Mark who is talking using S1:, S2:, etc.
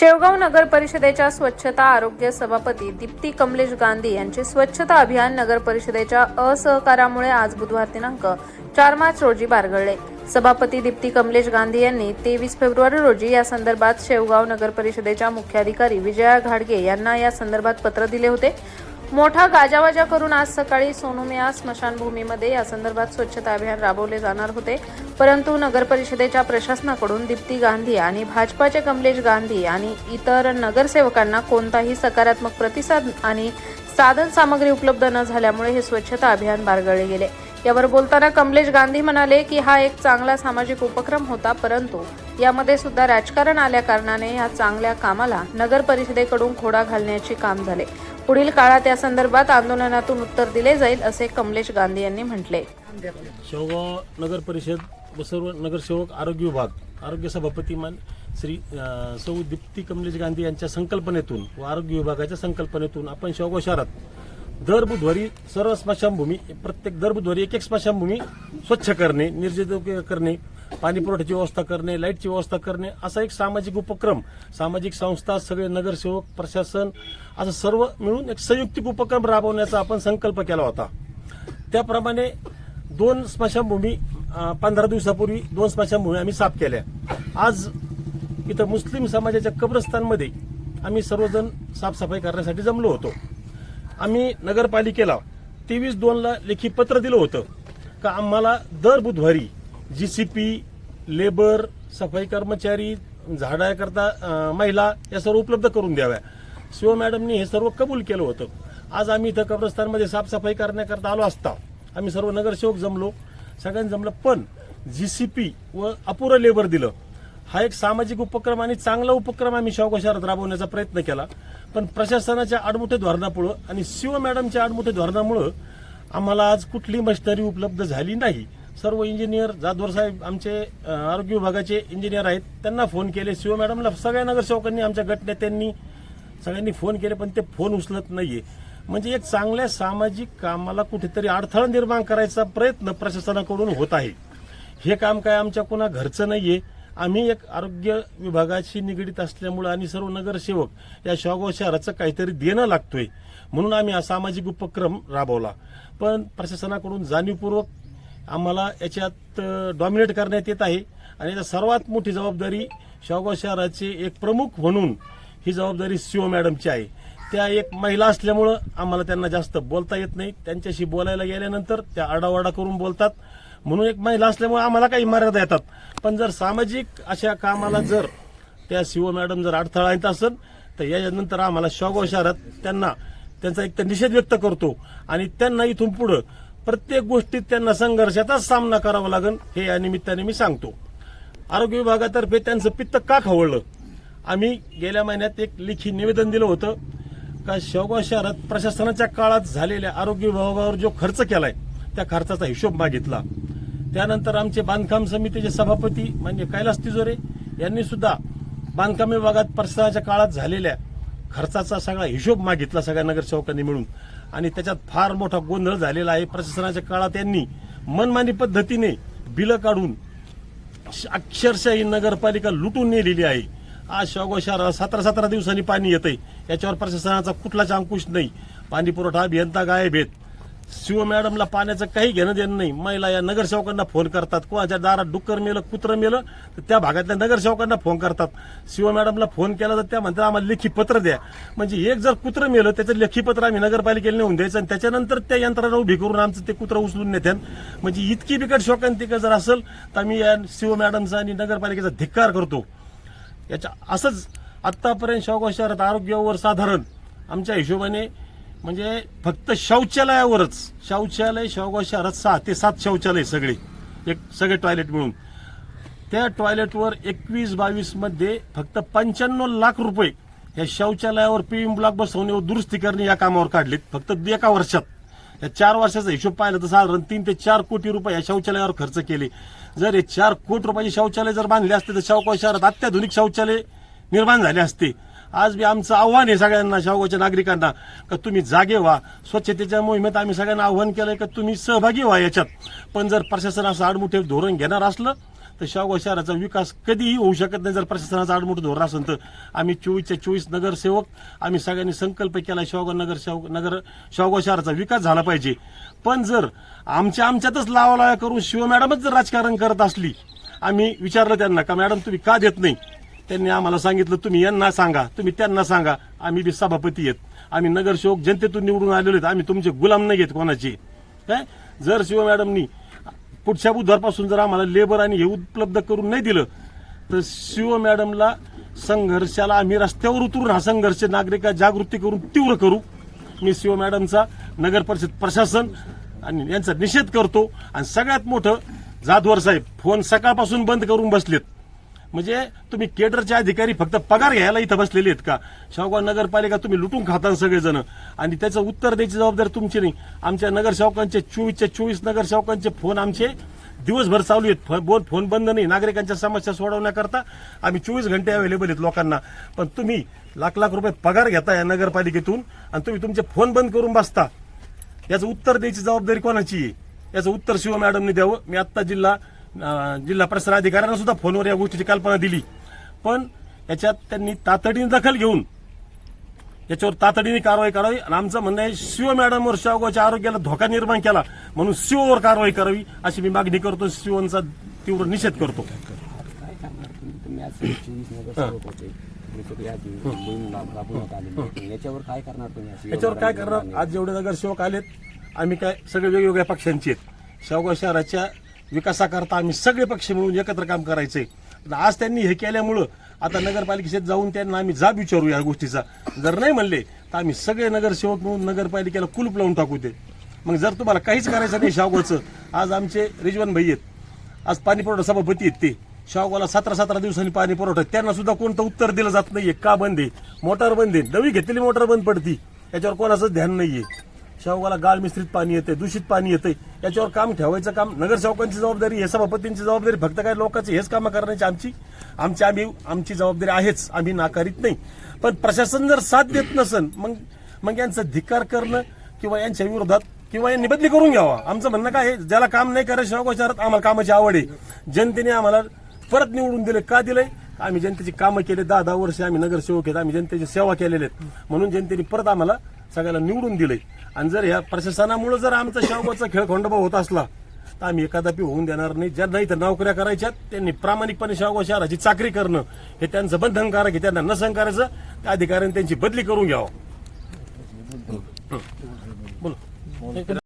S1: शेवगाव नगर परिषदेच्या स्वच्छता आरोग्य सभापती दीप्ती कमलेश गांधी यांचे स्वच्छता अभियान नगर परिषदेच्या असहकारामुळे आज बुधवार दिनांक 4 मार्च रोजी बारगळले। सभापती दीप्ती कमलेश गांधी यांनी 23 फेब्रुवारी रोजी या संदर्भात शेवगाव नगर परिषदेच्या मुख्याधिकारी विजया घाडगे यांना या संदर्भात पत्र दिले होते। मोठा गाजावाजा करून आज सकाळी सोनुमिया स्मशानभूमीमध्ये या संदर्भात स्वच्छता अभियान राबवले जाणार होते, परंतु नगर परिषदेच्या प्रशासनाकडून दीप्ती गांधी आणि भाजपाचे कमलेश गांधी आणि इतर नगरसेवकांना कोणताही सकारात्मक प्रतिसाद आणि साधन सामग्री उपलब्ध न झाल्यामुळे हे स्वच्छता अभियान बारगळले गेले। यावर बोलताना कमलेश गांधी म्हणाले की हा एक चांगला सामाजिक उपक्रम होता, परंतु यामध्ये सुद्धा राजकारण आल्या कारणाने या चांगल्या कामाला नगर परिषदेकडून खोडा घालण्याचे काम झाले। पुढील काळात या संदर्भात आंदोलनातून उत्तर दिले जाईल असे कमलेश गांधी यांनी म्हटले।
S2: शेवगाव नगर परिषद व सर्व नगरसेवक आरोग्य विभाग आरोग्य सभापती मान श्री सौ दीप्ती कमलेश गांधी यांच्या संकल्पनेतून व आरोग्य विभागाच्या संकल्पनेतून आपण शेवगाव शहरात दर बुधवारी सर्व स्मशानभूमी प्रत्येक दर बुधवारी एक स्मशानभूमी स्वच्छ करणे, निर्जंतुकीकरण करणे, पाणी पुरवठ्याची व्यवस्था करणे, लाईटची व्यवस्था करणे असा एक सामाजिक उपक्रम सामाजिक संस्था सगळे नगरसेवक प्रशासन असं सर्व मिळून एक संयुक्तिक उपक्रम राबवण्याचा आपण संकल्प केला होता। त्याप्रमाणे 2 स्मशानभूमी 15 दिवसापूर्वी 2 स्मशानभूमी आम्ही साफ केल्या। आज इथं मुस्लिम समाजाच्या कब्रस्तानमध्ये आम्ही सर्वजण साफसफाई करण्यासाठी जमलो होतो। आम्ही नगरपालिकेला 23/2 लेखी पत्र दिलं होतं का आम्हाला दर बुधवारी जीसीपी, लेबर, सफाई कर्मचारी, झाडाकरता महिला या सर्व उपलब्ध करून द्याव्या। शिव मॅडमनी हे सर्व कबूल केलं होतं। आज आम्ही इथं कब्रस्तानमध्ये साफसफाई करण्याकरता आलो असता आम्ही सर्व नगरसेवक जमलो, सगळ्यांनी जमलं, पण जीसीपी व अपुरं लेबर दिलं। हा एक सामाजिक उपक्रम आणि चांगला उपक्रम आम्ही शेवगाव शहरात राबवण्याचा प्रयत्न केला, पण प्रशासनाच्या आडमुठे धोरणामुळे आणि शिव मॅडमच्या आडमुठे धोरणामुळे आम्हाला आज कुठली मशिनरी उपलब्ध झाली नाही। सर्व इंजिनियर जाधवर साहेब आमचे आरोग्य विभागाचे इंजिनियर आहेत, त्यांना फोन केले, शिव मॅडमला सगळ्या नगरसेवकांनी आमच्या गटनेत्यांनी सगळ्यांनी फोन केले, पण ते फोन उचलत नाहीये। म्हणजे एक चांगल्या सामाजिक कामाला कुठेतरी अडथळा निर्माण करायचा प्रयत्न प्रशासनाकडून होत आहे। हे काम काय आमच्या कोणा घरचं नाहीये। आम्ही एक आरोग्य विभागाशी निगडीत असल्यामुळे आणि सर्व नगरसेवक या शेवगाव शहराचं काहीतरी देणं लागतोय म्हणून आम्ही हा सामाजिक उपक्रम राबवला, पण प्रशासनाकडून जाणीवपूर्वक आम्हाला याच्यात डॉमिनेट करण्यात येत आहे आणि याची सर्वात मोठी जबाबदारी शेवगाव शहराचे एक प्रमुख म्हणून ही जबाबदारी शिव मॅडमची आहे। त्या एक महिला असल्यामुळं आम्हाला त्यांना जास्त बोलता येत नाही, त्यांच्याशी बोलायला गेल्यानंतर त्या आडावाडा करून बोलतात, म्हणून एक महिला असल्यामुळे आम्हाला काही मर्यादा येतात। पण जर सामाजिक अशा कामाला जर त्या शिव मॅडम जर अडथळा येत असेल तर यानंतर आम्हाला शेवगाव शहरात त्यांचा एक निषेध व्यक्त करतो आणि त्यांना इथून पुढे प्रत्येक गोष्टीत त्यांना संघर्षाचाच सामना करावा लागेल हे या निमित्ताने मी सांगतो। आरोग्य विभागातर्फे त्यांचं पित्त का खवळलं, आम्ही गेल्या महिन्यात एक लेखी निवेदन दिलं होतं का शेवगाव शहरात प्रशासनाच्या काळात झालेल्या आरोग्य विभागावर जो खर्च केलाय त्या खर्चाचा हिशोब मागितला। त्यानंतर आमचे बांधकाम समितीचे सभापती म्हणजे कैलास तिजोरे यांनी सुद्धा बांधकाम विभागात प्रशासनाच्या काळात झालेल्या खर्चाचा सगळा हिशोब मागितला सगळ्या नगरसेवकांनी मिळून, आणि त्याच्यात फार मोठा गोंधळ झालेला आहे। प्रशासनाच्या काळात त्यांनी मनमानी पद्धतीने बिलं काढून अक्षरशः ही नगरपालिका लुटून नेलेली आहे। आज शेवगाव शहराला 17 दिवसांनी पाणी येतंय, याच्यावर प्रशासनाचा कुठलाच अंकुश नाही। पाणी पुरवठा अभियंता गायब आहेत, शिव मॅडमला पाण्याचं काही घेणं देणं नाही। महिला या नगरसेवकांना फोन करतात, कोणाच्या दारात डुक्कर मेलं कुत्रं मेलं तर त्या भागातल्या नगरसेवकांना फोन करतात। शिव मॅडमला फोन केला तर त्या म्हणतात आम्हाला लेखी पत्र द्या, म्हणजे एक जर कुत्रं मेलं त्याचं लेखी पत्र आम्ही नगरपालिकेला नेऊन द्यायचं आणि त्याच्यानंतर त्या यंत्रणा उभी करून आमचं ते कुत्रं उचलून नेत्यान। म्हणजे इतकी बिकट शोकांतिका जर असेल तर आम्ही या शिव मॅडमचा आणि नगरपालिकेचा धिक्कार करतो। याच्या असंच आतापर्यंत शेवगाव शहरात आरोग्यावर साधारण आमच्या हिशोबाने म्हणजे फक्त शौचालयावरच शौचालय शेवगाव शहरात 6 ते 7 शौचालय सगळे टॉयलेट मिळून त्या टॉयलेटवर 21-22 मध्ये फक्त 95 लाख रुपये या शौचालयावर पीएम ब्लॉक बसवणे व दुरुस्ती करणे या कामावर काढलेत फक्त एका वर्षात। या 4 वर्षाचा हिशोब पाहिला तर साधारण 3 ते 4 कोटी रुपये या शौचालयावर खर्च केले। जर हे 4 कोटी रुपयाचे शौचालय जर बांधले असते तर शेवगाव शहरात अत्याधुनिक शौचालय निर्माण झाले असते। आज बी आमचं आव्हान आहे सगळ्यांना, शेवगावच्या नागरिकांना, का तुम्ही जागे व्हा। स्वच्छतेच्या मोहिमेत आम्ही सगळ्यांना आव्हान केलंय का तुम्ही सहभागी व्हा याच्यात, पण जर प्रशासन असं आडमुठे धोरण घेणार असलं तर शेवगाव शहराचा विकास कधीही होऊ शकत नाही जर प्रशासनाचं आडमुठं धोरण असेल तर. आम्ही 24च्या 24 नगरसेवक आम्ही सगळ्यांनी संकल्प केला शेवगाव शहराचा विकास झाला पाहिजे. पण जर आमच्यातच लावालाव्या करून शिव मॅडमच जर राजकारण करत असली, आम्ही विचारलं त्यांना का मॅडम तुम्ही का देत नाही, त्यांनी आम्हाला सांगितलं तुम्ही यांना सांगा, तुम्ही त्यांना सांगा, आम्ही बी सभापती आहेत, आम्ही नगरसेवक जनतेतून निवडून आलेलो आहेत, आम्ही तुमचे गुलाम नाही घेत कोणाचे. काय जर शिव मॅडमनी पुढच्या बुधवारपासून जर आम्हाला लेबर आणि हे उपलब्ध करून नाही दिलं तर शिव मॅडमला संघर्षाला आम्ही रस्त्यावर उतरून हा संघर्ष नागरिक जागृती करून तीव्र करू. मी शिव मॅडमचा नगर परिषद प्रशासन आणि यांचा निषेध करतो. आणि सगळ्यात मोठं जाधवर साहेब फोन सकाळपासून बंद करून बसलेत. म्हणजे तुम्ही केडरचे अधिकारी फक्त पगार घ्यायला इथं बसलेले आहेत का? शेवगाव नगरपालिका तुम्ही लुटून खाता सगळेजण आणि त्याचं उत्तर द्यायची जबाबदारी तुमची नाही. आमच्या नगरसेवकांचे 24च्या 24 नगरसेवकांचे फोन आमचे दिवसभर चालू आहेत, फोन बंद नाही. नागरिकांच्या समस्या सोडवण्याकरता आम्ही 24 घंटे अवेलेबल आहेत लोकांना. पण तुम्ही लाख लाख रुपये पगार घेता या नगरपालिकेतून आणि तुम्ही तुमचे फोन बंद करून बसता. याचं उत्तर द्यायची जबाबदारी कोणाची आहे? याचं उत्तर शिव मॅडमने द्यावं. मी आत्ता जिल्हा प्रशासन अधिकाऱ्यांना सुद्धा फोनवर या गोष्टीची कल्पना दिली, पण याच्यात त्यांनी तातडीने दखल घेऊन याच्यावर तातडीने कारवाई करावी. आणि आमचं म्हणणं आहे शिव मॅडमवर शेवगावच्या आरोग्याला धोका निर्माण केला म्हणून शिववर कारवाई करावी अशी मी मागणी करतो. शिवचा तीव्र निषेध करतो.
S3: काय करणार तुम्ही आज 24 नगरसेवक होते, सगळे आज राबवण्यात आलेले, याच्यावर काय करणार तुम्ही?
S2: याच्यावर काय करणार? आज जेवढे नगरसेवक आलेत आम्ही काय सगळे वेगवेगळ्या पक्षांचे आहेत. शेवगाव शहराच्या विकासाकरता आम्ही सगळे पक्ष मिळून एकत्र काम करायचंय. आज त्यांनी हे केल्यामुळं आता नगरपालिकेत जाऊन त्यांना आम्ही जाब विचारू या गोष्टीचा. जर नाही म्हणले तर आम्ही सगळे नगरसेवक मिळून नगरपालिकेला कुलूप लावून टाकू ते. मग जर तुम्हाला काहीच करायचं नाही शेवगावचं, आज आमचे रिजवान भाई आहेत, आज पाणी पुरवठा सभापती आहेत, ते शेवगावला 17 दिवसांनी पाणी पुरवठा, त्यांना सुद्धा कोणतं उत्तर दिलं जात नाहीये. का बंद आहे? मोटार बंद आहे, नवी घेतलेली मोटार बंद पडती, याच्यावर कोणाचंच ध्यान नाहीये. शेवगावला गाळ मिश्रित पाणी येते, दूषित पाणी येते, याच्यावर काम ठेवायचं काम नगरसेवकांची जबाबदारी, हे सभापतींची जबाबदारी, फक्त काय लोकांचे हेच कामं करण्याची आमची जबाबदारी आहेच, आम्ही नाकारीत नाही. पण प्रशासन जर साथ देत नसन मग यांचा धिक्कार करणं किंवा यांच्या विरोधात किंवा यांनी बदली करून घ्यावा. आमचं म्हणणं काय आहे, ज्याला काम नाही करायचं शेवगाव शहरात आम्हाला कामाची आवड आहे. जनतेने आम्हाला परत निवडून दिले. का दिलंय? आम्ही जनतेची कामं केले. 10 वर्ष आम्ही नगरसेवक आहेत, आम्ही जनतेची सेवा केलेल्या आहेत, म्हणून जनतेने परत आम्हाला सगळ्याला निवडून दिलंय. आणि जर या प्रशासनामुळे जर आमचा शेवगावचा खेळखोंडोबा होत असला तर आम्ही एखादापी होऊन देणार नाही. ज्यांना इथं नोकऱ्या करायच्यात त्यांनी प्रामाणिकपणे शेवगाव शहराची चाकरी करणं हे त्यांचं बंधनकारक आहे. त्यांना न सहन करायचं, त्या अधिकाऱ्यांनी त्यांची बदली करून घ्यावं. बोला.